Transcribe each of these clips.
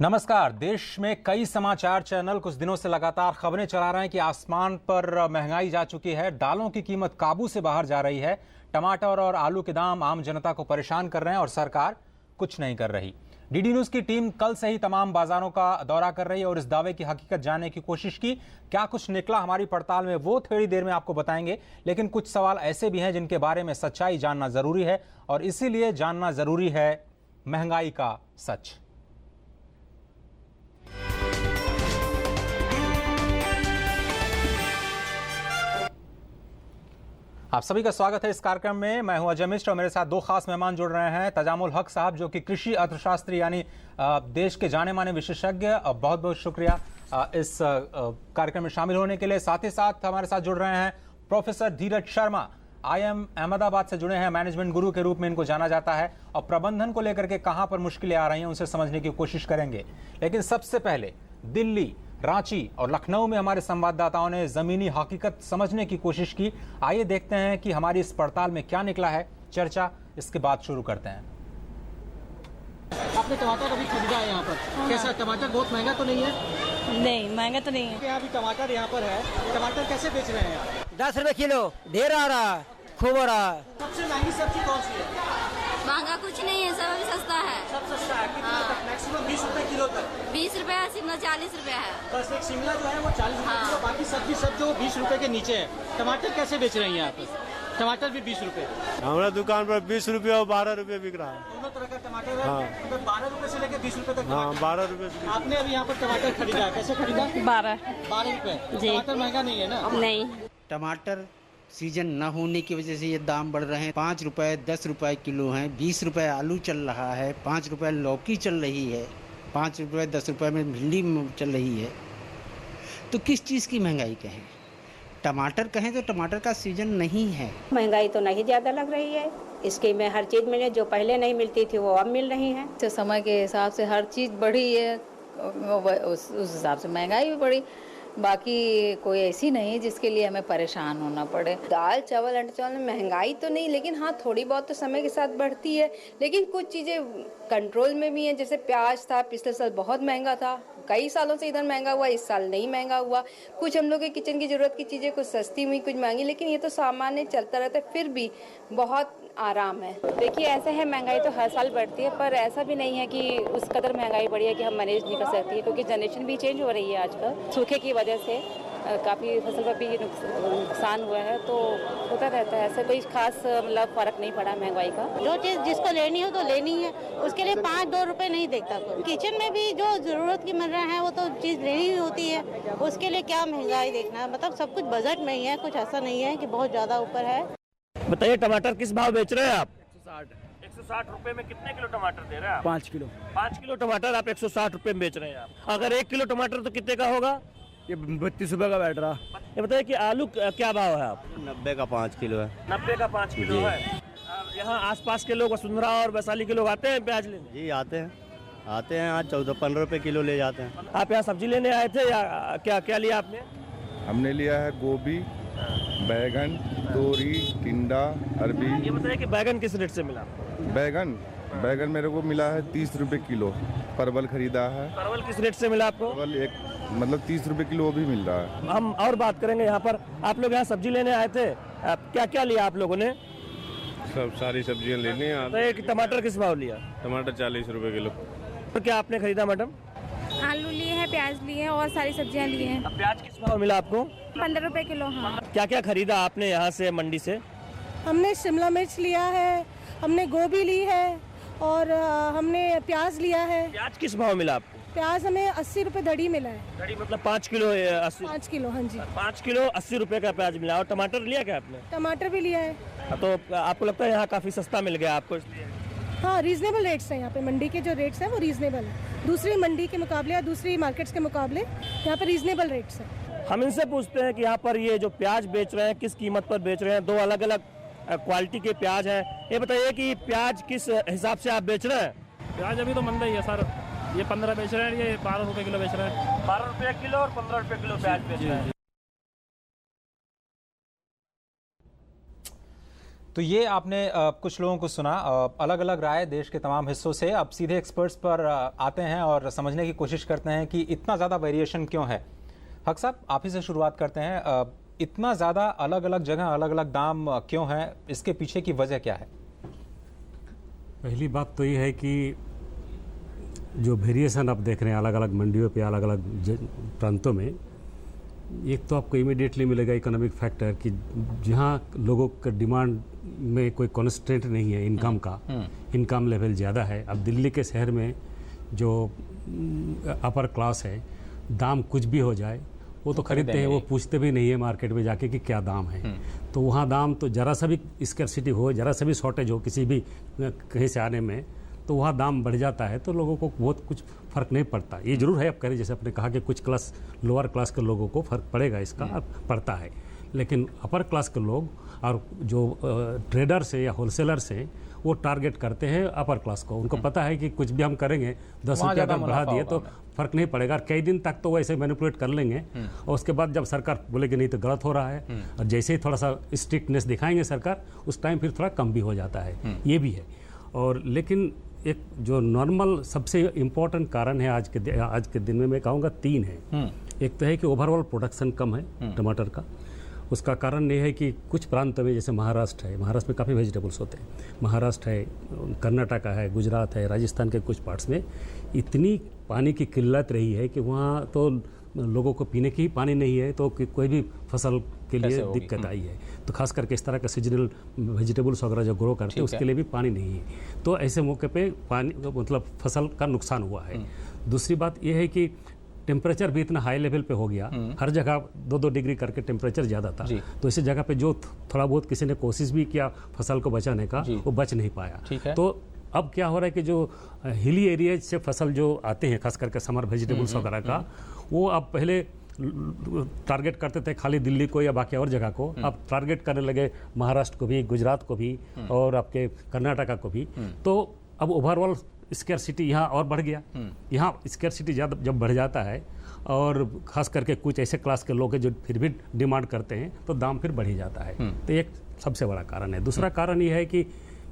नमस्कार। देश में कई समाचार चैनल कुछ दिनों से लगातार खबरें चला रहे हैं कि आसमान पर महंगाई जा चुकी है, दालों की कीमत काबू से बाहर जा रही है, टमाटर और आलू के दाम आम जनता को परेशान कर रहे हैं और सरकार कुछ नहीं कर रही। डीडी न्यूज की टीम कल से ही तमाम बाजारों का दौरा कर रही है और इस दावे की हकीकत जानने की कोशिश की। क्या कुछ निकला हमारी पड़ताल में, वो थोड़ी देर में आपको बताएंगे, लेकिन कुछ सवाल ऐसे भी हैं जिनके बारे में सच्चाई जानना जरूरी है और इसीलिए जानना जरूरी है महंगाई का सच। आप सभी का स्वागत है इस कार्यक्रम में। मैं हूं अजय मिश्र और मेरे साथ दो खास मेहमान जुड़ रहे हैं। तजामुल हक साहब जो कि कृषि अर्थशास्त्री यानी देश के जाने माने विशेषज्ञ, बहुत बहुत शुक्रिया इस कार्यक्रम में शामिल होने के लिए। साथ ही साथ हमारे साथ जुड़ रहे हैं प्रोफेसर धीरज शर्मा, IIM अहमदाबाद से जुड़े हैं, मैनेजमेंट गुरु के रूप में इनको जाना जाता है और प्रबंधन को लेकर के कहां पर मुश्किलें आ रही हैं उनसे समझने की कोशिश करेंगे। लेकिन सबसे पहले दिल्ली, रांची और लखनऊ में हमारे संवाददाताओं ने जमीनी हकीकत समझने की कोशिश की। आइए देखते हैं कि हमारी इस पड़ताल में क्या निकला है। चर्चा इसके बाद शुरू करते हैं। आपने टमाटर अभी खरीदा है यहाँ पर? हाँ। कैसा टमाटर बहुत महंगा तो नहीं है? नहीं, महंगा तो नहीं है। यहाँ भी टमाटर यहाँ पर है, टमाटर कैसे बेच रहे हैं आप? 10 रुपए किलो, ढेर आ रहा है, खूब आ रहा है। सबसे महंगी सब्जी कौन सी है? महंगा कुछ नहीं है, सब अभी सस्ता है। सब सस्ता है, कितना तक? मैक्सिमम 20 रुपए किलो तक। 20 रुपए है, शिमला 40 रुपए है। बस एक शिमला जो है वो 40 रुपए किलो, बाकी सब्जी सब जो 20 रुपए के नीचे है। टमाटर कैसे बेच रहे हैं यहाँ पर? टमाटर भी 20 रुपए। हमारा दुकान पर 20 रुपए और 12 रुपए बिक रहा है। दोनों तरह का टमाटर है, तो 12 रुपए से लेकर 20 रुपए तक। हाँ, 12 रुपए से। आपने अभी यहाँ पर टमाटर खरीदा, कैसे खरीदा? 12 रुपए। जी। टमाटर महंगा नहीं है ना? नहीं। टमाटर सीजन न होने की वजह से ये दाम बढ़ रहे हैं। 5 रुपए 10 रुपए किलो हैं, 20 रुपए आलू चल रहा है, 5 रुपए लौकी चल रही है, 5 रुपए 10 रुपए में भिंडी चल रही है। तो किस चीज़ की महंगाई कहें? टमाटर कहें तो टमाटर का सीजन नहीं है। महंगाई तो नहीं ज़्यादा लग रही है, इसके में हर चीज़ मिले, जो पहले नहीं मिलती थी वो अब मिल रही है। तो समय के हिसाब से हर चीज़ बढ़ी है, उस हिसाब से महंगाई भी बढ़ी। बाकी कोई ऐसी नहीं जिसके लिए हमें परेशान होना पड़े। दाल चावल अंडा चावल में महंगाई तो नहीं, लेकिन हाँ थोड़ी बहुत तो समय के साथ बढ़ती है। लेकिन कुछ चीज़ें कंट्रोल में भी हैं, जैसे प्याज था, पिछले साल बहुत महंगा था, कई सालों से इधर महंगा हुआ, इस साल नहीं महंगा हुआ। कुछ हम लोग के किचन की ज़रूरत की चीज़ें कुछ सस्ती हुई, कुछ महंगी, लेकिन ये तो सामान्य चलता रहता है, फिर भी बहुत आराम है। देखिए ऐसा है, महंगाई तो हर साल बढ़ती है, पर ऐसा भी नहीं है कि उस कदर महंगाई बढ़ी है कि हम मैनेज नहीं कर सकती है, क्योंकि जनरेशन भी चेंज हो रही है आजकल। सूखे की वजह से काफ़ी फसल पर भी नुकसान हुआ है, तो होता रहता है। ऐसा कोई खास मतलब फ़र्क नहीं पड़ा महंगाई का। जो चीज़ जिसको लेनी हो तो लेनी है, उसके लिए 5-2 रुपए नहीं देखता कोई। किचन में भी जो ज़रूरत की मिल रहा है वो तो चीज़ लेनी ही होती है, उसके लिए क्या महंगाई देखना है। मतलब सब कुछ बजट में ही है, कुछ ऐसा नहीं है कि बहुत ज़्यादा ऊपर है। बताइए टमाटर किस भाव बेच रहे हैं आप? 160 रुपए में कितने किलो टमाटर दे रहे हैं आप? 5 किलो। 5 किलो टमाटर आप 160 रुपए में बेच रहे हैं आप। अगर 1 किलो टमाटर तो कितने का होगा? ये 32 रुपए का बैठ रहा। ये बताइए कि आलू क्या भाव है आप? 90 का 5 किलो है। 90 का 5 किलो है। यहाँ आसपास के लोग, वसुंधरा और वैशाली के लोग आते हैं प्याज लेने? जी आते हैं आज 14-15 रुपए किलो ले जाते हैं। आप यहाँ सब्जी लेने आए थे या क्या क्या लिया आपने? हमने लिया है गोभी, बैगन, तोरी, टिंडा, अरबी। ये बताइए कि बैगन किस रेट से मिला? बैगन मेरे को मिला है 30 रुपए किलो। परवल खरीदा है। परवल किस रेट से मिला आपको? परवल मतलब 30 रुपए किलो भी मिल रहा है। हम और बात करेंगे यहाँ पर। आप लोग यहाँ सब्जी लेने आए थे, क्या क्या लिया आप लोगों ने? सब सारी सब्जियां लेनी है। तो एक टमाटर किस भाव लिया? टमाटर 40 रुपए किलो। तो क्या आपने खरीदा मैडम? आलू लिए हैं, प्याज लिए हैं और सारी सब्जियां लिए हैं। अब प्याज किस भाव मिला आपको? 15 रुपए किलो। हाँ। क्या क्या खरीदा आपने यहाँ से मंडी से? हमने शिमला मिर्च लिया है, हमने गोभी ली है और हमने प्याज लिया है। प्याज किस भाव मिला आपको? प्याज हमें 80 रुपए दड़ी मिला है। दड़ी मतलब 5 किलो 80? 5 किलो, हाँ जी। 5 किलो 80 रुपए का प्याज मिला। और टमाटर लिया क्या आपने? टमाटर भी लिया है। तो आपको लगता है यहाँ काफी सस्ता मिल गया आपको इसलिए? हाँ, रीजनेबल रेट्स हैं यहाँ पे। मंडी के जो रेट्स हैं वो रीजनेबल है, दूसरी मंडी के मुकाबले या दूसरी मार्केट्स के मुकाबले यहाँ पे रीजनेबल रेट्स हैं। हम इनसे पूछते हैं कि यहाँ पर ये जो प्याज बेच रहे हैं किस कीमत पर बेच रहे हैं। 2 अलग अलग क्वालिटी के प्याज हैं। ये बताइए कि प्याज किस हिसाब से आप बेच रहे हैं? प्याज अभी तो मंदा ही है सर। ये 15 बेच रहे हैं, ये 12 रुपए किलो बेच रहे हैं। 12 रुपए किलो और 15 रुपए किलो प्याज बेच रहे हैं। तो ये आपने कुछ लोगों को सुना, अलग अलग राय देश के तमाम हिस्सों से। अब सीधे एक्सपर्ट्स पर आते हैं और समझने की कोशिश करते हैं कि इतना ज़्यादा वेरिएशन क्यों है। हक साहब, आप ही से शुरुआत करते हैं। इतना ज़्यादा अलग अलग जगह अलग अलग दाम क्यों है, इसके पीछे की वजह क्या है? पहली बात तो ये है कि जो वेरिएशन आप देख रहे हैं अलग अलग मंडियों पे अलग अलग प्रांतों में, एक तो आपको इमीडिएटली मिलेगा इकोनॉमिक फैक्टर कि जहाँ लोगों का डिमांड में कोई कॉन्स्टेंट नहीं है इनकम का, इनकम लेवल ज़्यादा है। अब दिल्ली के शहर में जो अपर क्लास है, दाम कुछ भी हो जाए वो तो खरीदते हैं, वो पूछते भी नहीं है मार्केट में जाके कि क्या दाम है। तो वहाँ दाम तो ज़रा सा भी स्कैर्सिटी हो, ज़रा सा भी शॉर्टेज हो किसी भी कहीं से आने में, तो वहाँ दाम बढ़ जाता है। तो लोगों को बहुत कुछ फ़र्क नहीं पड़ता। ये जरूर है, आप करें जैसे आपने कहा कि कुछ क्लास लोअर क्लास के लोगों को फ़र्क पड़ेगा, इसका पड़ता है। लेकिन अपर क्लास के लोग और जो ट्रेडर्स है या होलसेलर्स हैं वो टारगेट करते हैं अपर क्लास को। उनको पता है कि कुछ भी हम करेंगे 10 रुपया अगर बढ़ा दिए तो फर्क नहीं पड़ेगा, और कई दिन तक तो वो ऐसे मैनिपुलेट कर लेंगे। और उसके बाद जब सरकार बोलेगी नहीं तो गलत हो रहा है, और जैसे ही थोड़ा सा स्ट्रिक्टनेस दिखाएंगे सरकार, उस टाइम फिर थोड़ा कम भी हो जाता है। ये भी है। और लेकिन एक जो नॉर्मल सबसे इम्पोर्टेंट कारण है आज के दिन में मैं कहूँगा 3 है। एक तो है कि ओवरऑल प्रोडक्शन कम है टमाटर का। उसका कारण ये है कि कुछ प्रांत में जैसे महाराष्ट्र है, महाराष्ट्र में काफ़ी वेजिटेबल्स होते हैं, महाराष्ट्र है, कर्नाटका है, गुजरात है, राजस्थान के कुछ पार्ट्स में इतनी पानी की किल्लत रही है कि वहाँ तो लोगों को पीने की ही पानी नहीं है, तो कोई भी फसल के लिए दिक्कत आई है। तो खास करके इस तरह का सीजनल वेजिटेबल्स वगैरह जो ग्रो करते हैं उसके लिए भी पानी नहीं है। तो ऐसे मौके पे पानी मतलब फसल का नुकसान हुआ है। दूसरी बात यह है कि टेम्परेचर भी इतना हाई लेवल पे हो गया, हर जगह 2-2 डिग्री करके टेम्परेचर ज़्यादा था। तो इसी जगह पे जो थोड़ा बहुत किसी ने कोशिश भी किया फसल को बचाने का, वो बच नहीं पाया। तो अब क्या हो रहा है कि जो हिली एरियाज से फसल जो आते हैं खास करके समर वेजिटेबल्स वगैरह का, वो अब पहले टारगेट करते थे खाली दिल्ली को या बाकी और जगह को, अब टारगेट करने लगे महाराष्ट्र को भी, गुजरात को भी और आपके कर्नाटका को भी। तो अब ओवरऑल स्कैर्सिटी यहाँ और बढ़ गया। यहाँ स्कैर्सिटी ज़्यादा जब बढ़ जाता है और ख़ास करके कुछ ऐसे क्लास के लोग हैं जो फिर भी डिमांड करते हैं, तो दाम फिर बढ़ ही जाता है। तो एक सबसे बड़ा कारण है। दूसरा कारण ये है कि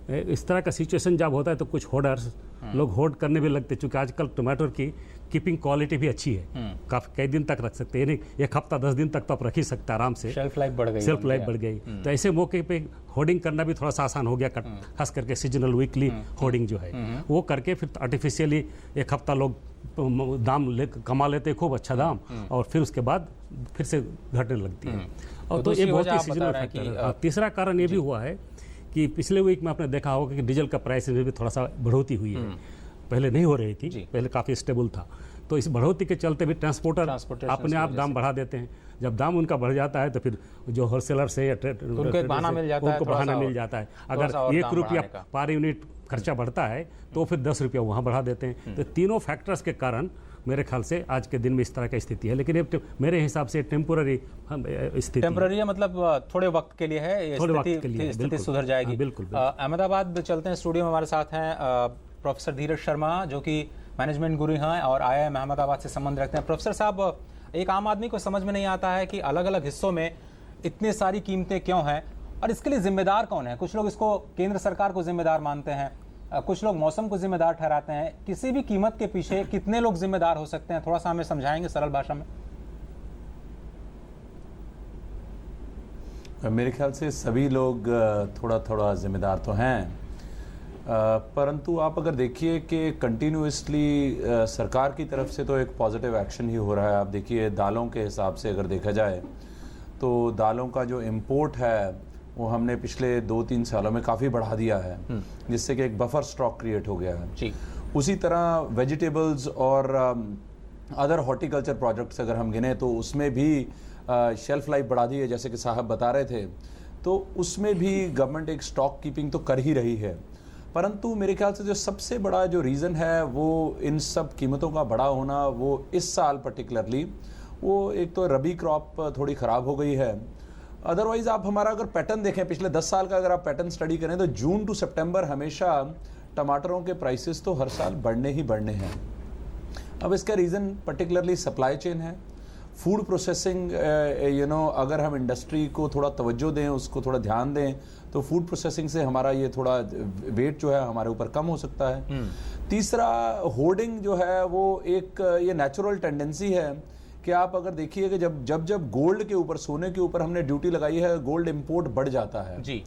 इस तरह का सिचुएशन जब होता है तो कुछ होर्डर्स लोग होल्ड करने भी लगते हैं, क्योंकि आजकल टमाटर की कीपिंग क्वालिटी भी अच्छी है, काफ़ी कई दिन तक रख सकते हैं, यानी 1 हफ्ता 10 दिन तक तो आप रख ही सकते हैं आराम से। शेल्फ लाइफ बढ़ गई। तो ऐसे मौके पे होर्डिंग करना भी थोड़ा सा आसान हो गया, खास करके सीजनल वीकली होर्डिंग जो है वो करके फिर आर्टिफिशियली 1 हफ्ता लोग दाम कमा लेते हैं, खूब अच्छा दाम, और फिर उसके बाद फिर से घटने लगती है। और तो ये बहुत ही सीजनल फैक्टर है। तीसरा कारण ये भी हुआ है कि पिछले वीक में आपने देखा होगा कि डीजल का प्राइस में भी थोड़ा सा बढ़ोतरी हुई है। पहले नहीं हो रही थी, पहले काफ़ी स्टेबल था। तो इस बढ़ोतरी के चलते भी ट्रांसपोर्टर अपने आप दाम बढ़ा देते हैं। जब दाम उनका बढ़ जाता है तो फिर जो होलसेलर से या उनको बहाना मिल जाता है। अगर 1 रुपया पर यूनिट खर्चा बढ़ता है तो फिर 10 रुपया वहाँ बढ़ा देते हैं। तो तीनों फैक्टर्स के कारण मेरे ख्याल से आज के दिन में इस तरह की स्थिति है। लेकिन ये मेरे हिसाब से टेम्पोररी स्थिति, टेम्पोररी मतलब थोड़े वक्त के लिए है, स्थिति सुधर जाएगी। बिल्कुल। अहमदाबाद चलते हैं, स्टूडियो में हमारे साथ हैं प्रोफेसर धीरज शर्मा, जो कि मैनेजमेंट गुरु हैं और IIM अहमदाबाद से संबंध रखते हैं। प्रोफेसर साहब, एक आम आदमी को समझ में नहीं आता है कि अलग अलग हिस्सों में इतनी सारी कीमतें क्यों हैं और इसके लिए जिम्मेदार कौन है। कुछ लोग इसको केंद्र सरकार को जिम्मेदार मानते हैं, कुछ लोग मौसम को जिम्मेदार ठहराते हैं। किसी भी कीमत के पीछे कितने लोग जिम्मेदार हो सकते हैं, थोड़ा सा हमें समझाएंगे सरल भाषा में? मेरे ख्याल से सभी लोग थोड़ा थोड़ा जिम्मेदार तो हैं, परंतु आप अगर देखिए कि कंटिन्यूसली सरकार की तरफ से तो एक पॉजिटिव एक्शन ही हो रहा है। आप देखिए दालों के हिसाब से अगर देखा जाए तो दालों का जो इम्पोर्ट है वो हमने पिछले 2-3 सालों में काफ़ी बढ़ा दिया है, जिससे कि एक बफर स्टॉक क्रिएट हो गया है। उसी तरह वेजिटेबल्स और अदर हॉर्टिकल्चर प्रोडक्ट्स अगर हम गिने तो उसमें भी शेल्फ लाइफ बढ़ा दी है, जैसे कि साहब बता रहे थे। तो उसमें भी गवर्नमेंट एक स्टॉक कीपिंग तो कर ही रही है, परंतु मेरे ख्याल से जो सबसे बड़ा जो रीज़न है वो इन सब कीमतों का बड़ा होना, वो इस साल पर्टिकुलरली वो एक तो रबी क्रॉप थोड़ी ख़राब हो गई है। अदरवाइज आप हमारा अगर पैटर्न देखें पिछले 10 साल का, अगर आप पैटर्न स्टडी करें तो जून टू सितंबर हमेशा टमाटरों के प्राइसेस तो हर साल बढ़ने ही बढ़ने हैं। अब इसका रीज़न पर्टिकुलरली सप्लाई चेन है, फूड प्रोसेसिंग। अगर हम इंडस्ट्री को थोड़ा तवज्जो दें, उसको थोड़ा ध्यान दें, तो फूड प्रोसेसिंग से हमारा ये थोड़ा वेट जो है हमारे ऊपर कम हो सकता है। तीसरा, होर्डिंग जो है वो एक ये नेचुरल टेंडेंसी है कि आप अगर देखिए कि जब गोल्ड के ऊपर, सोने के ऊपर हमने ड्यूटी लगाई है, गोल्ड इंपोर्ट बढ़ जाता है जी,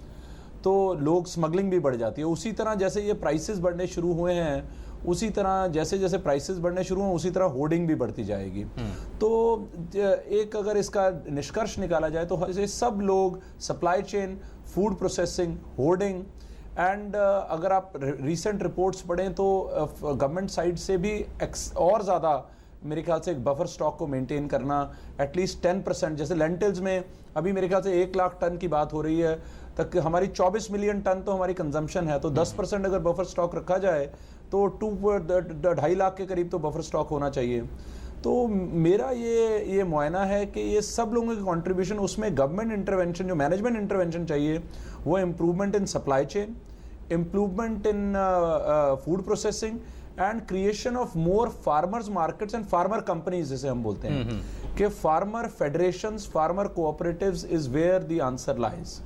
तो लोग स्मगलिंग भी बढ़ जाती है। उसी तरह जैसे ये प्राइसेस बढ़ने शुरू हुए हैं, उसी तरह जैसे जैसे प्राइसेस बढ़ने शुरू हुए उसी तरह होर्डिंग भी बढ़ती जाएगी। तो एक अगर इसका निष्कर्ष निकाला जाए तो ये सब लोग, supply chain, food processing, hoarding and अगर आप रिसेंट रिपोर्ट्स पढ़ें तो गवर्नमेंट साइड से भी और ज़्यादा मेरे ख्याल से एक बफर स्टॉक को मेंटेन करना, एटलीस्ट 10%। जैसे लेंटिल्स में अभी मेरे ख्याल से 1 लाख टन की बात हो रही है, तक हमारी 24 मिलियन टन तो हमारी कंजम्पशन है, तो 10% अगर बफर स्टॉक रखा जाए तो 2.5 लाख के करीब तो बफर स्टॉक होना चाहिए। तो मेरा ये मुआयना है कि ये सब लोगों की कंट्रीब्यूशन, उसमें गवर्नमेंट इंटरवेंशन, जो मैनेजमेंट इंटरवेंशन चाहिए वो improvement in supply chain, improvement in food processing and creation of more farmers markets and farmer companies, जिसे हम बोलते हैं कि farmer federations, farmer cooperatives is where the answer lies.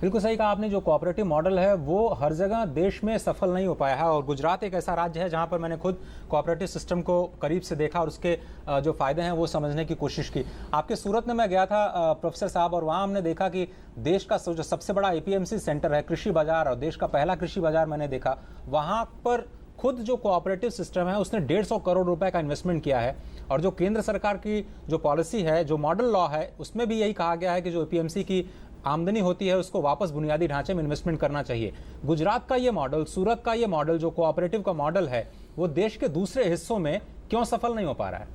बिल्कुल सही कहा आपने। जो कोऑपरेटिव मॉडल है वो हर जगह देश में सफल नहीं हो पाया है, और गुजरात एक ऐसा राज्य है जहां पर मैंने खुद कोऑपरेटिव सिस्टम को करीब से देखा और उसके जो फायदे हैं वो समझने की कोशिश की। आपके सूरत में मैं गया था प्रोफेसर साहब, और वहां हमने देखा कि देश का जो सबसे बड़ा एपीएमसी सेंटर है, कृषि बाजार, और देश का पहला कृषि बाजार मैंने देखा, वहां पर खुद जो कोऑपरेटिव सिस्टम है उसने 150 करोड़ रुपए का इन्वेस्टमेंट किया है। और जो केंद्र सरकार की जो पॉलिसी है, जो मॉडल लॉ है, उसमें भी यही कहा गया है कि जो एपीएमसी की आमदनी होती है उसको वापस बुनियादी ढांचे में इन्वेस्टमेंट करना चाहिए। गुजरात का ये मॉडल, सूरत का ये मॉडल, जो कोऑपरेटिव का मॉडल है, वो देश के दूसरे हिस्सों में क्यों सफल नहीं हो पा रहा है?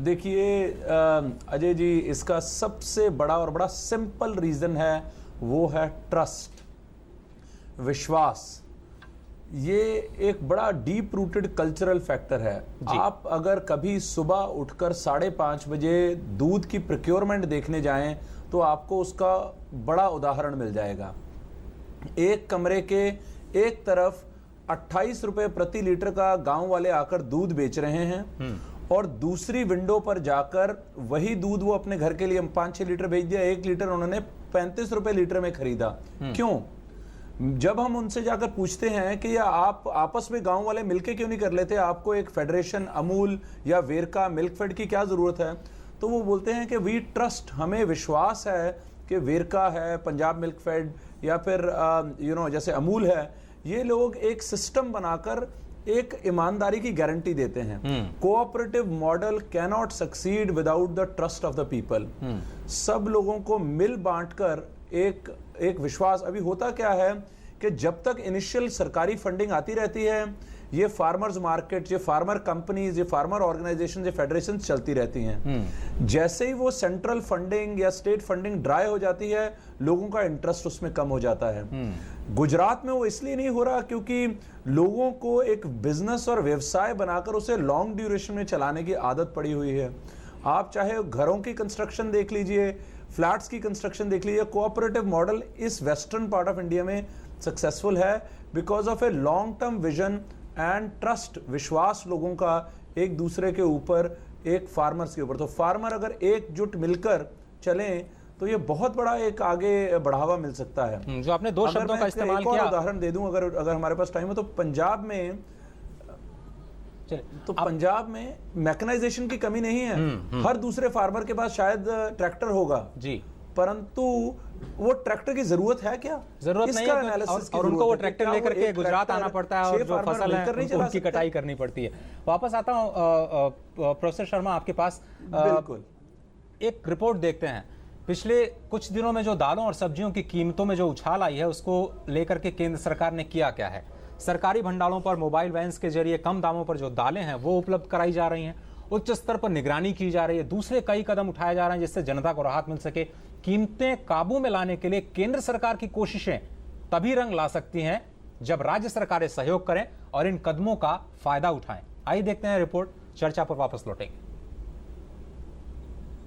देखिए अजय जी, इसका सबसे बड़ा और बड़ा सिंपल रीजन है, वो है ट्रस्ट, विश्वास। ये एक बड़ा डीप रूटेड कल्चरल फैक्टर है। आप अगर कभी सुबह उठकर 5:30 बजे दूध की प्रोक्योरमेंट देखने जाएं तो आपको उसका बड़ा उदाहरण मिल जाएगा। एक कमरे के एक तरफ 28 रुपए प्रति लीटर का गांव वाले आकर दूध बेच रहे हैं, और दूसरी विंडो पर जाकर वही दूध वो अपने घर के लिए 5-6 लीटर बेच दिया, 1 लीटर उन्होंने 35 रुपए लीटर में खरीदा। क्यों? जब हम उनसे जाकर पूछते हैं कि या आप आपस में गांव वाले मिलके क्यों नहीं कर लेते, आपको एक फेडरेशन, अमूल या वेरका, मिल्कफेड की क्या जरूरत है, तो वो बोलते हैं कि वी ट्रस्ट, हमें विश्वास है कि वेरका है, पंजाब मिल्कफेड या फिर जैसे अमूल है, ये लोग एक सिस्टम बनाकर एक ईमानदारी की गारंटी देते हैं। Cooperative model can not succeed without the trust of the people. सब लोगों को मिल बांटकर एक विश्वास। अभी होता क्या है कि जब तक इनिशियल सरकारी फंडिंग आती रहती है, ये फार्मर्स मार्केट, ये फार्मर कंपनीज, ये फार्मर ऑर्गेनाइजेशन, ये फेडरेशन चलती रहती हैं। जैसे ही वो सेंट्रल फंडिंग या स्टेट फंडिंग ड्राई हो जाती है, लोगों का इंटरेस्ट उसमें कम हो जाता है। गुजरात में वो इसलिए नहीं हो रहा क्योंकि लोगों को एक बिजनेस और व्यवसाय बनाकर उसे लॉन्ग ड्यूरेशन में चलाने की आदत पड़ी हुई है। आप चाहे घरों की कंस्ट्रक्शन देख लीजिए, फ्लैट्स की कंस्ट्रक्शन देख लीजिए, कोऑपरेटिव मॉडल इस वेस्टर्न पार्ट ऑफ इंडिया में सक्सेसफुल है because of a long term vision and trust, विश्वास लोगों का एक दूसरे के ऊपर, एक फार्मर्स के ऊपर। तो फार्मर अगर एकजुट मिलकर चलें तो ये बहुत बड़ा एक आगे बढ़ावा मिल सकता है। जो आपने दो शब्दों का इस्तेमाल किया, उदाहरण दे दूं अगर हमारे पास टाइम हो, तो पंजाब में मैकेनाइजेशन की कमी नहीं है। हर दूसरे फार्मर के पास शायद ट्रैक्टर होगा जी, परंतु वो ट्रैक्टर की जरूरत है क्या? जरूरत नहीं है, और उनको वो ट्रैक्टर लेकर के गुजरात आना पड़ता है, और जो फसल है उनकी कटाई करनी पड़ती है। वापस आता हूं प्रोफेसर शर्मा आपके पास। बिल्कुल, एक रिपोर्ट देखते हैं। पिछले कुछ दिनों में जो दालों और सब्जियों की कीमतों में जो उछाल आई है, उसको लेकर के केंद्र सरकार ने किया क्या है? सरकारी भंडारों पर मोबाइल वैन्स के जरिए कम दामों पर जो दालें हैं वो उपलब्ध कराई जा रही हैं, उच्च स्तर पर निगरानी की जा रही है, दूसरे कई कदम उठाए जा रहे हैं जिससे जनता को राहत मिल सके। कीमतें काबू में लाने के लिए केंद्र सरकार की कोशिशें तभी रंग ला सकती हैं जब राज्य सरकारें सहयोग करें और इन कदमों का फायदा उठाएं। आइए देखते हैं रिपोर्ट, चर्चा पर वापस लौटेंगे।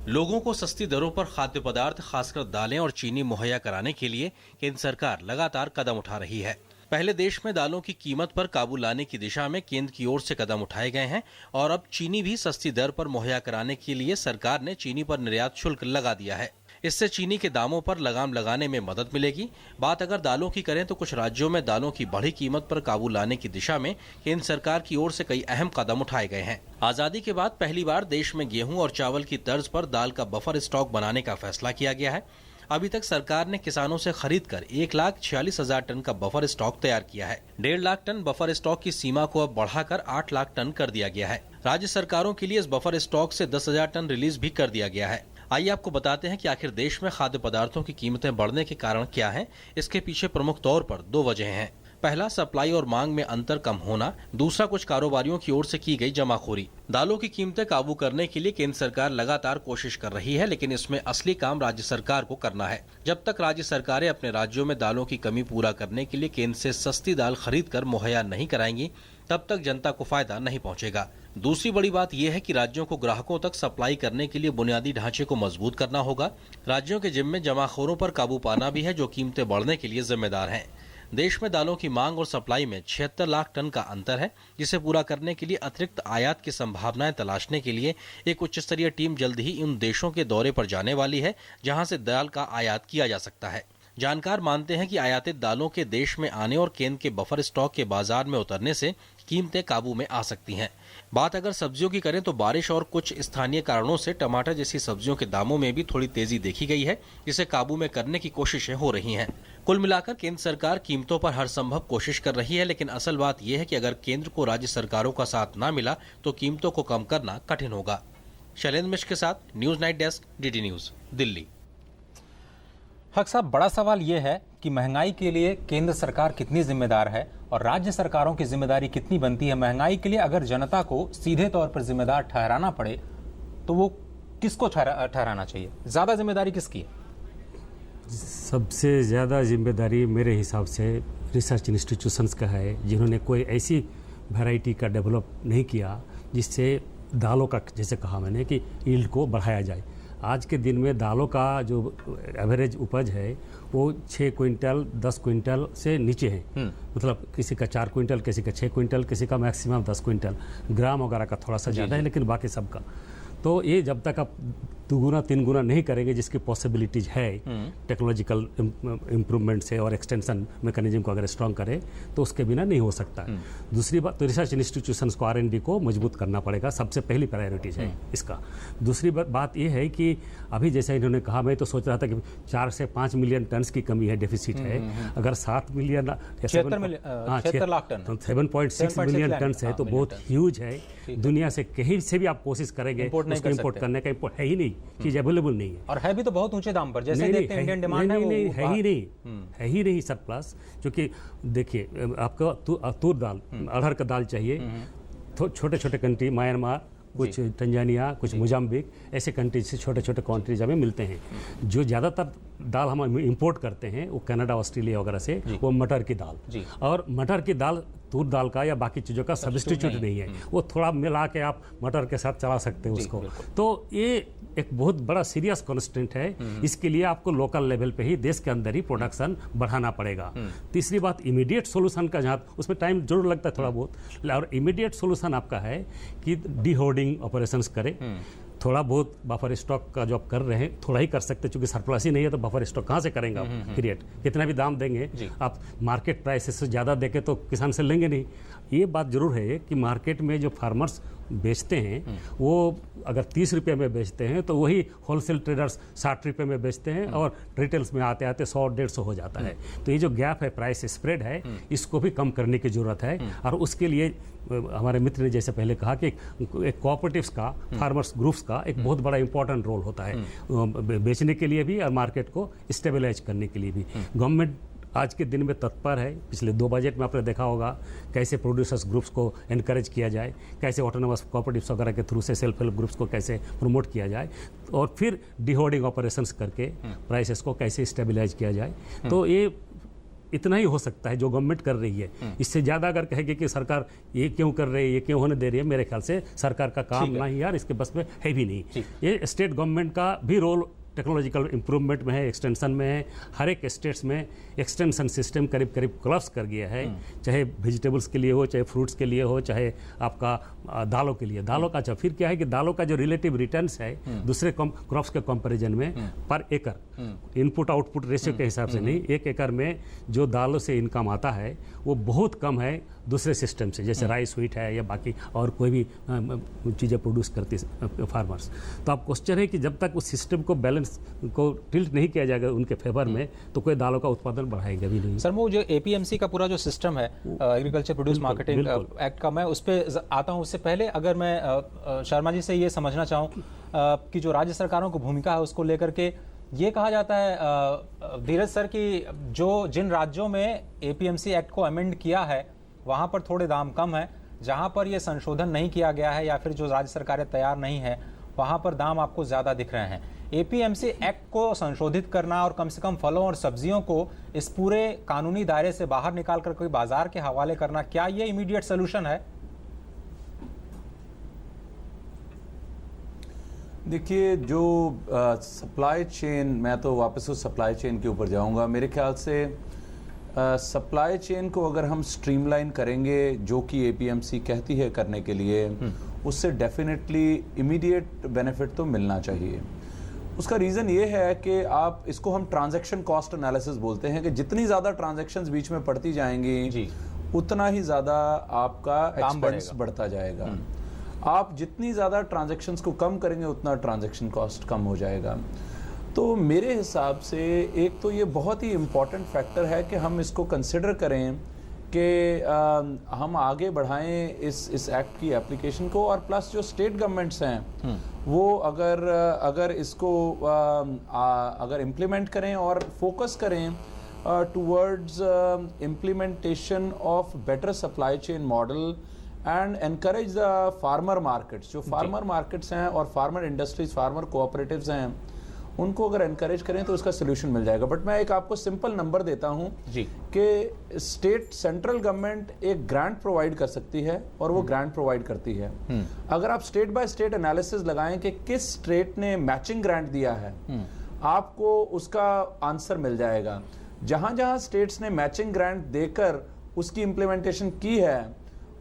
लोगों को सस्ती दरों पर खाद्य पदार्थ, खासकर दालें और चीनी मुहैया कराने के लिए केंद्र सरकार लगातार कदम उठा रही है। पहले देश में दालों की कीमत पर काबू लाने की दिशा में केंद्र की ओर से कदम उठाए गए हैं और अब चीनी भी सस्ती दर पर मुहैया कराने के लिए सरकार ने चीनी पर निर्यात शुल्क लगा दिया है। इससे चीनी के दामों पर लगाम लगाने में मदद मिलेगी। बात अगर दालों की करें तो कुछ राज्यों में दालों की बढ़ी कीमत पर काबू लाने की दिशा में केंद्र सरकार की ओर से कई अहम कदम उठाए गए हैं। आजादी के बाद पहली बार देश में गेहूं और चावल की तर्ज पर दाल का बफर स्टॉक बनाने का फैसला किया गया है। अभी तक सरकार ने किसानों से खरीदकर 1,46,000 टन का बफर स्टॉक तैयार किया है। 1.5 लाख टन बफर स्टॉक की सीमा को अब बढ़ाकर 8 लाख टन कर दिया गया है। राज्य सरकारों के लिए इस बफर स्टॉक से 10,000 टन रिलीज भी कर दिया गया है। आइए आपको बताते हैं कि आखिर देश में खाद्य पदार्थों की कीमतें बढ़ने के कारण क्या हैं। इसके पीछे प्रमुख तौर पर 2 वजह हैं। पहला, सप्लाई और मांग में अंतर कम होना। दूसरा, कुछ कारोबारियों की ओर से की गई जमाखोरी। दालों की कीमतें काबू करने के लिए केंद्र सरकार लगातार कोशिश कर रही है, लेकिन इसमें असली काम राज्य सरकार को करना है। जब तक राज्य सरकारें अपने राज्यों में दालों की कमी पूरा करने के लिए केंद्र से सस्ती दाल खरीद कर मुहैया नहीं कराएंगी, तब तक जनता को फायदा नहीं पहुंचेगा। दूसरी बड़ी बात यह है कि राज्यों को ग्राहकों तक सप्लाई करने के लिए बुनियादी ढांचे को मजबूत करना होगा। राज्यों के जिम्मे जमाखोरों पर काबू पाना भी है, जो कीमतें बढ़ने के लिए जिम्मेदार हैं। देश में दालों की मांग और सप्लाई में 76 लाख टन का अंतर है, जिसे पूरा करने के लिए अतिरिक्त आयात की संभावनाएं तलाशने के लिए एक उच्च स्तरीय टीम जल्द ही उन देशों के दौरे पर जाने वाली है जहां से दाल का आयात किया जा सकता है। जानकार मानते हैं कि आयातित दालों के देश में आने और केंद्र के बफर स्टॉक के बाजार में उतरने से कीमतें काबू में आ सकती हैं। बात अगर सब्जियों की करें तो बारिश और कुछ स्थानीय कारणों से टमाटर जैसी सब्जियों के दामों में भी थोड़ी तेजी देखी गई है, जिसे काबू में करने की कोशिशें हो रही हैं। कुल मिलाकर केंद्र सरकार कीमतों पर हर संभव कोशिश कर रही है, लेकिन असल बात यह है कि अगर केंद्र को राज्य सरकारों का साथ न मिला तो कीमतों को कम करना कठिन होगा। शैलेंद्र मिश्र के साथ news night desk, DD news, Delhi. हक साहब, बड़ा सवाल यह है कि महंगाई के लिए केंद्र सरकार कितनी जिम्मेदार है और राज्य सरकारों की जिम्मेदारी कितनी बनती है। महंगाई के लिए अगर जनता को सीधे तौर पर जिम्मेदार ठहराना पड़े तो वो किसको ठहराना चाहिए? ज्यादा जिम्मेदारी किसकी है? सबसे ज़्यादा जिम्मेदारी मेरे हिसाब से रिसर्च इंस्टीट्यूशंस का है, जिन्होंने कोई ऐसी वैरायटी का डेवलप नहीं किया जिससे दालों का, जैसे कहा मैंने, कि यील्ड को बढ़ाया जाए। आज के दिन में दालों का जो एवरेज उपज है वो 6 क्विंटल 10 क्विंटल से नीचे है। मतलब किसी का 4 क्विंटल, किसी का 6 क्विंटल, किसी का मैक्सिमम 10 क्विंटल। ग्राम वगैरह का थोड़ा सा ज़्यादा है, लेकिन बाकी सबका। तो ये जब तक आप 2 गुना 3 गुना नहीं करेंगे, जिसकी पॉसिबिलिटीज है टेक्नोलॉजिकल इम्प्रूवमेंट से और एक्सटेंशन मैकेनिज्म को अगर स्ट्रॉन्ग करें तो उसके बिना नहीं हो सकता। दूसरी बात तो रिसर्च इंस्टीट्यूशंस को R&D को मजबूत करना पड़ेगा, सबसे पहली प्रायोरिटीज है इसका। दूसरी बात ये है कि अभी जैसा इन्होंने कहा, मैं तो सोच रहा था कि 4 से 5 मिलियन टन की कमी है, डेफिसिट है। अगर 7 million 76 lakh ton, 7.6 million ton है तो बहुत ह्यूज है। दुनिया से कहीं से भी आप कोशिश करेंगे उसको इम्पोर्ट करने का, इम्पोर्ट है ही नहीं, चीज अवेलेबल नहीं है। और है भी तो बहुत ऊंचे दाम पर, जैसे देखते हैं इंडियन डिमांड है, है ही नहीं सरप्लस। क्योंकि देखिए आपको तूर दाल, अरहर का दाल चाहिए, छोटे छोटे कंट्री, म्यांमार, कुछ तंजानिया, कुछ मोजाम्बिक, ऐसे कंट्रीज से छोटे छोटे कंट्रीज हमें मिलते हैं। जो ज़्यादातर दाल हम इंपोर्ट करते हैं वो कनाडा, ऑस्ट्रेलिया वगैरह से, वो मटर की दाल। और मटर की दाल तूर दाल का या बाकी चीज़ों का सब्स्टिट्यूट नहीं है। वो थोड़ा मिला के आप मटर के साथ चला सकते हैं उसको। तो ये एक बहुत बड़ा सीरियस कॉन्स्टेंट है। इसके लिए आपको लोकल लेवल पे ही, देश के अंदर ही प्रोडक्शन बढ़ाना पड़ेगा। तीसरी बात, इमीडिएट सोल्यूशन का, जहाँ उसमें टाइम जरूर लगता है थोड़ा बहुत, और इमीडिएट सोल्यूशन आपका है कि डी होर्डिंग ऑपरेशंस करें। थोड़ा बहुत बफर स्टॉक का जो आप कर रहे हैं, थोड़ा ही कर सकते हैं, क्योंकि सरप्लस ही नहीं है तो बफर स्टॉक कहाँ से करेंगे आप? क्रिएट कितना भी दाम देंगे आप, मार्केट प्राइस से ज़्यादा देके तो किसान से लेंगे नहीं। ये बात जरूर है कि मार्केट में जो फार्मर्स बेचते हैं वो अगर 30 रुपये में बेचते हैं तो वही होलसेल ट्रेडर्स 60 रुपये में बेचते हैं, और रिटेल्स में आते आते 100-150 हो जाता है। तो ये जो गैप है, प्राइस स्प्रेड है, इसको भी कम करने की जरूरत है। और उसके लिए हमारे मित्र ने जैसे पहले कहा कि एक कोऑपरेटिव्स का, फार्मर्स ग्रुप्स का एक बहुत बड़ा इंपॉर्टेंट रोल होता है, बेचने के लिए भी और मार्केट को स्टेबलाइज करने के लिए भी। गवर्नमेंट आज के दिन में तत्पर है। पिछले 2 बजट में आपने देखा होगा कैसे प्रोड्यूसर्स ग्रुप्स को एनकरेज किया जाए, कैसे ऑटोनोमस कोऑपरेटिव्स वगैरह के थ्रू से सेल्फ हेल्प ग्रुप्स को कैसे प्रमोट किया जाए, और फिर डिहोर्डिंग ऑपरेशंस करके प्राइसेस को कैसे स्टेबलाइज किया जाए। तो ये इतना ही हो सकता है जो गवर्नमेंट कर रही है। इससे ज़्यादा अगर कहेगी कि सरकार ये क्यों कर रही है, ये क्यों होने दे रही है, मेरे ख्याल से सरकार का काम नहीं यार, इसके बस में है भी नहीं। ये स्टेट गवर्नमेंट का भी रोल टेक्नोलॉजिकल इम्प्रूवमेंट में है, एक्सटेंशन में है। हर एक स्टेट्स में एक्सटेंशन सिस्टम करीब करीब कोलैप्स कर गया है, चाहे वेजिटेबल्स के लिए हो, चाहे फ्रूट्स के लिए हो, चाहे आपका दालों के लिए। दालों का अच्छा फिर क्या है कि दालों का जो रिलेटिव रिटर्न्स है दूसरे क्रॉप्स के कंपैरिजन में पर एकड़ इनपुट आउटपुट रेशियो के हिसाब से नहीं, एक एकड़ में जो दालों से इनकम आता है वो बहुत कम है दूसरे सिस्टम से, जैसे राइस व्हीट है या बाकी और कोई भी चीज़ें प्रोड्यूस करती फार्मर्स। तो आप क्वेश्चन है कि जब तक उस सिस्टम को बैलेंस को टिल्ट नहीं किया जाएगा उनके फेवर में तो कोई दालों का उत्पादन बढ़ाएगा भी नहीं। सर वो जो APMC का पूरा जो सिस्टम है एग्रीकल्चर प्रोड्यूस मार्केटिंग एक्ट का, मैं उस पर आता हूँ। उससे पहले अगर मैं शर्मा जी से ये समझना चाहूँ कि जो राज्य सरकारों की भूमिका है उसको लेकर के ये कहा जाता है धीरज सर कि जो जिन राज्यों में APMC एक्ट को अमेंड किया है वहां पर थोड़े दाम कम है, जहां पर ये संशोधन नहीं किया गया है या फिर जो राज्य सरकारें तैयार नहीं है वहां पर दाम आपको ज्यादा दिख रहे हैं। APMC एक्ट को संशोधित करना और कम से कम फलों और सब्जियों को इस पूरे कानूनी दायरे से बाहर निकाल कर कोई बाजार के हवाले करना, क्या ये इमीडिएट सोल्यूशन है? देखिए जो सप्लाई चेन, मैं तो वापस उस सप्लाई चेन के ऊपर जाऊंगा। मेरे ख्याल से सप्लाई चेन को अगर हम स्ट्रीमलाइन करेंगे जो कि APMC कहती है करने के लिए, उससे डेफिनेटली इमीडिएट बेनिफिट तो मिलना चाहिए। उसका रीज़न ये है कि आप इसको हम ट्रांजैक्शन कॉस्ट एनालिसिस बोलते हैं कि जितनी ज़्यादा ट्रांजैक्शंस बीच में पड़ती जाएंगी उतना ही ज़्यादा आपका एक्सपेंस बढ़ता जाएगा। आप जितनी ज़्यादा ट्रांजैक्शंस को कम करेंगे उतना ट्रांजैक्शन कॉस्ट कम हो जाएगा। तो मेरे हिसाब से एक तो ये बहुत ही इम्पॉर्टेंट फैक्टर है कि हम इसको कंसिडर करें कि हम आगे बढ़ाएं इस एक्ट की एप्लीकेशन को, और प्लस जो स्टेट गवर्नमेंट्स हैं वो अगर इसको अगर इम्प्लीमेंट करें और फोकस करें towards implementation of better supply chain model and encourage the farmer markets. जो फार्मर मार्केट्स हैं और फार्मर इंडस्ट्रीज, फार्मर कोऑपरेटिव्स हैं, उनको अगर एनकरेज करें तो इसका सोल्यूशन मिल जाएगा। बट मैं एक आपको सिंपल नंबर देता हूं कि सेंट्रल गवर्नमेंट एक ग्रांट प्रोवाइड कर सकती है और वो ग्रांट प्रोवाइड करती है। अगर आप स्टेट बाय स्टेट एनालिसिस लगाएं कि किस स्टेट ने मैचिंग ग्रांट दिया है, आपको उसका आंसर मिल जाएगा। जहां जहां स्टेट्स ने मैचिंग ग्रांट देकर उसकी इंप्लीमेंटेशन की है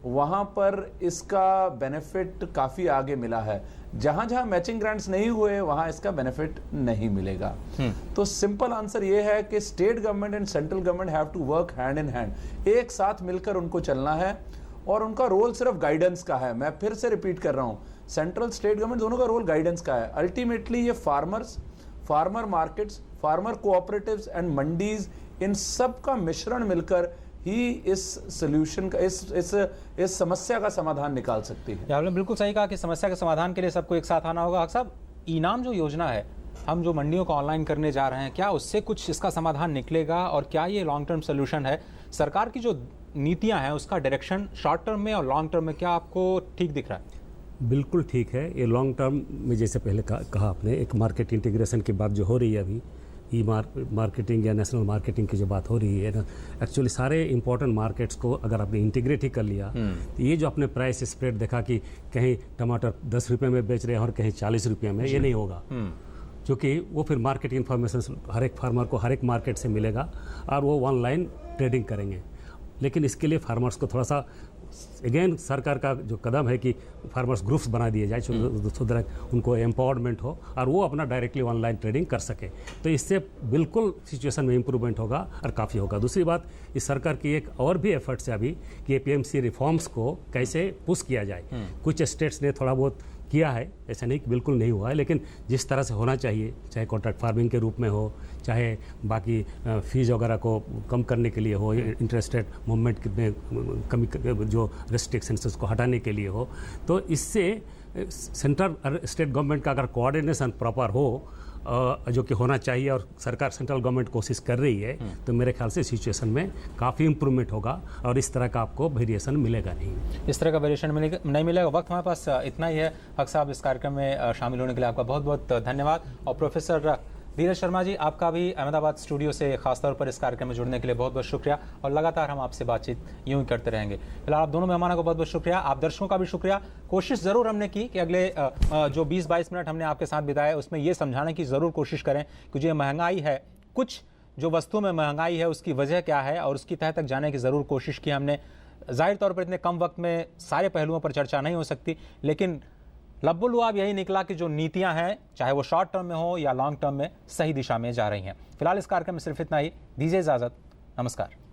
वहां पर इसका बेनिफिट काफी आगे मिला है। जहां जहां मैचिंग ग्रांट्स नहीं हुए वहां इसका बेनिफिट नहीं मिलेगा। तो सिंपल आंसर ये है कि state government and central government have to work hand in hand, एक साथ मिलकर उनको चलना है। और उनका रोल सिर्फ गाइडेंस का है। मैं फिर से रिपीट कर रहा हूं, सेंट्रल स्टेट गवर्नमेंट दोनों का रोल गाइडेंस का है। अल्टीमेटली ये farmers, farmer markets, farmer cooperatives and mandis, इन सब का मिश्रण मिलकर ही इस सोल्यूशन का इस समस्या का समाधान निकाल सकती है। आपने बिल्कुल सही कहा कि समस्या के समाधान के लिए सबको एक साथ आना होगा। साहब, इनाम जो योजना है, हम जो मंडियों को ऑनलाइन करने जा रहे हैं, क्या उससे कुछ इसका समाधान निकलेगा और क्या ये लॉन्ग टर्म सोल्यूशन है? सरकार की जो नीतियां हैं उसका डायरेक्शन शॉर्ट टर्म में और लॉन्ग टर्म में क्या आपको ठीक दिख रहा है? बिल्कुल ठीक है। ये लॉन्ग टर्म में जैसे पहले कहा आपने, एक मार्केट इंटीग्रेशन की बात जो हो रही है अभी, मार्केटिंग या नेशनल मार्केटिंग की जो बात हो रही है ना, एक्चुअली सारे इंपॉर्टेंट मार्केट्स को अगर आपने इंटीग्रेट ही कर लिया तो ये जो आपने प्राइस स्प्रेड देखा कि कहीं टमाटर 10 रुपये में बेच रहे हैं और कहीं 40 रुपये में, ये नहीं होगा। क्योंकि वो फिर मार्केट इन्फॉर्मेशन हर एक फार्मर को हर एक मार्केट से मिलेगा और वो ऑनलाइन ट्रेडिंग करेंगे। लेकिन इसके लिए फार्मर्स को थोड़ा सा अगेन सरकार का जो कदम है कि फार्मर्स ग्रुप्स बना दिए जाए सो दैट उनको एम्पावरमेंट हो और वो अपना डायरेक्टली ऑनलाइन ट्रेडिंग कर सके। तो इससे बिल्कुल सिचुएशन में इम्प्रूवमेंट होगा और काफ़ी होगा। दूसरी बात, इस सरकार की एक और भी एफर्ट्स है अभी कि APMC रिफॉर्म्स को कैसे पुश किया जाए। कुछ स्टेट्स ने थोड़ा बहुत किया है, ऐसा नहीं कि बिल्कुल नहीं हुआ है, लेकिन जिस तरह से होना चाहिए, चाहे कॉन्ट्रैक्ट फार्मिंग के रूप में हो, चाहे बाकी फीस वगैरह को कम करने के लिए हो, इंटरेस्ट रेट मूवमेंट में कमी जो रेस्ट्रिक्शंस उसको हटाने के लिए हो, तो इससे सेंट्रल और स्टेट गवर्नमेंट का अगर कोऑर्डिनेशन प्रॉपर हो जो कि होना चाहिए और सरकार सेंट्रल गवर्नमेंट कोशिश कर रही है, तो मेरे ख्याल से सिचुएशन में काफ़ी इम्प्रूवमेंट होगा और इस तरह का आपको वेरिएशन मिलेगा नहीं। इस तरह का वेरिएशन नहीं मिलेगा। वक्त हमारे पास इतना ही है। हक साहब, इस कार्यक्रम में शामिल होने के लिए आपका बहुत बहुत धन्यवाद। और प्रोफेसर धीरज शर्मा जी, आपका भी अहमदाबाद स्टूडियो से खासतौर पर इस कार्यक्रम में जुड़ने के लिए बहुत बहुत शुक्रिया और लगातार हम आपसे बातचीत यूं ही करते रहेंगे। फिलहाल आप दोनों मेहमानों को बहुत बहुत शुक्रिया, आप दर्शकों का भी शुक्रिया। कोशिश ज़रूर हमने की कि अगले जो 20-22 मिनट हमने आपके साथ बिताए उसमें ये समझाने की ज़रूर कोशिश करें कि जो महंगाई है, कुछ जो वस्तुओं में महंगाई है उसकी वजह क्या है और उसकी तह तक जाने की ज़रूर कोशिश की हमने। जाहिर तौर पर इतने कम वक्त में सारे पहलुओं पर चर्चा नहीं हो सकती, लेकिन लब्बुल-लुआब यही निकला कि जो नीतियां हैं, चाहे वो शॉर्ट टर्म में हो या लॉन्ग टर्म में, सही दिशा में जा रही हैं। फिलहाल इस कार्यक्रम में सिर्फ इतना ही। दीजिए इजाज़त, नमस्कार।